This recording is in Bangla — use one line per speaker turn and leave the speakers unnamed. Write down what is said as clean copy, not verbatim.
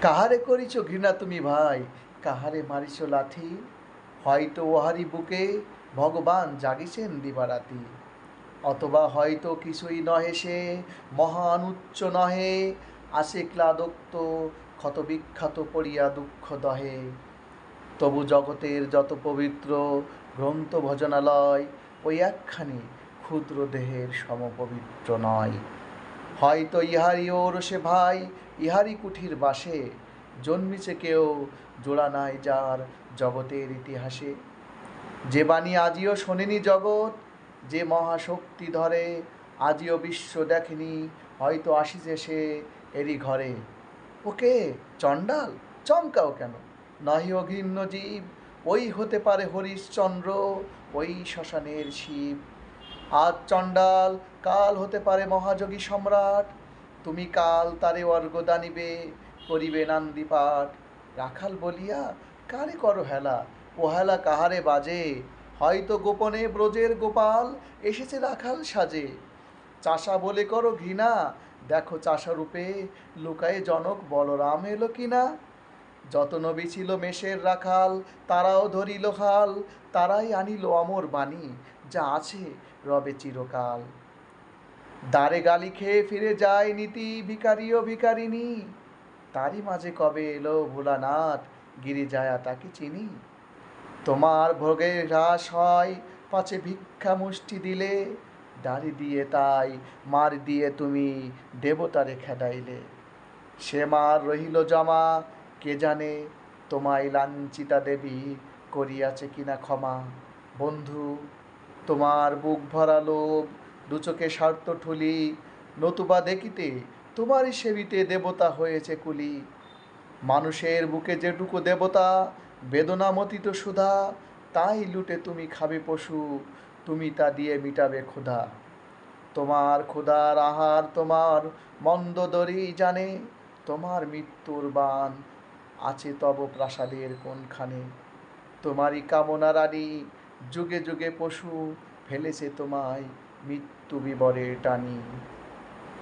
কাহারে করিছ ঘৃণা তুমি ভাই, কাহারে মারিছ লাথি? হয়তো ওহারি বুকে ভগবান জাগিছেন দিবারাতি। অথবা হয়তো কিছুই নহে সে, মহান উচ্চ নহে, আসে ক্লাদোক্ত ক্ষতবিখ্যাত পড়িয়া দুঃখ দহে। তবু জগতের যত পবিত্র গ্রন্থ ভজনালয়, ওই একখানি ক্ষুদ্র দেহের সমপবিত্র নয়। হয়তো ইহারই ওরসে ভাই, ইহারই কুঠির বাসে জন্মিছে কেউ, জোড়া নাই যার জগতের ইতিহাসে। যে বাণী আজিও শোনেনি জগৎ, যে মহাশক্তি ধরে আজিও বিশ্ব দেখেনি, হয়তো আসিছে সে এরই ঘরে। ওকে চণ্ডাল, চমকাও কেন? নহে অঘিন্ন জীব, ওই হতে পারে হরিশ্চন্দ্র, ওই শ্মশানের শিব। আজ চণ্ডাল, কাল হতে পারে মহাযোগী সম্রাট। তুমি কাল তারে অর্ঘ্য দানিবে, করিবে নান্দি পাঠ। রাখাল বলিয়া কারে করো হেলা, ও হেলা কাহারে বাজে? হয়তো গোপনে ব্রজের গোপাল এসেছে রাখাল সাজে। চাষা বলে করো ঘৃণা, দেখো চাষা রূপে লুকায়ে জনক বলরাম এলো কিনা। যত নবী ছিল মেষের রাখাল, তারাও ধরিল হাল, তারাই আনিল অমর বাণী, যা আছে রবে চিরকাল। দ্বারে গালি খেয়ে ফিরে যায় নীতি ভিখারি ও ভিখারিনী, তারই মাঝে কবে এলো ভোলানাথ, গিরিজায়া তাকে চিনি। তোমার ভোগের হ্রাস হয় পাছে ভিক্ষা মুষ্টি দিলে, দাড়ি দিয়ে তাই মার দিয়ে তুমি দেবতারে খেদাইলে। সে মার রহিল জমা, কে জানে তোমায় লাঞ্ছিতা দেবী করিয়াছে কিনা ক্ষমা। বন্ধু, তোমার বুক ভরা লোভ, দুচোখে স্বার্থ ঠুলি, নতুবা দেখিতে তোমারই সেবিতে দেবতা হয়েছে কুলি। মানুষের বুকে যেটুকু দেবতা, বেদনামতিত সুধা, তাই লুটে তুমি খাবে পশু, তুমি তা দিয়ে মিটাবে ক্ষুধা। তোমার ক্ষুধার আহার তোমার মন্দোদরী জানে, তোমার মৃত্যুর বাণ আছে তব প্রাসাদের কোনখানে। তোমারই কামনা রানী, যুগে যুগে পশু ফেলেছে তোমায় মৃত্যু বিবরের টানি।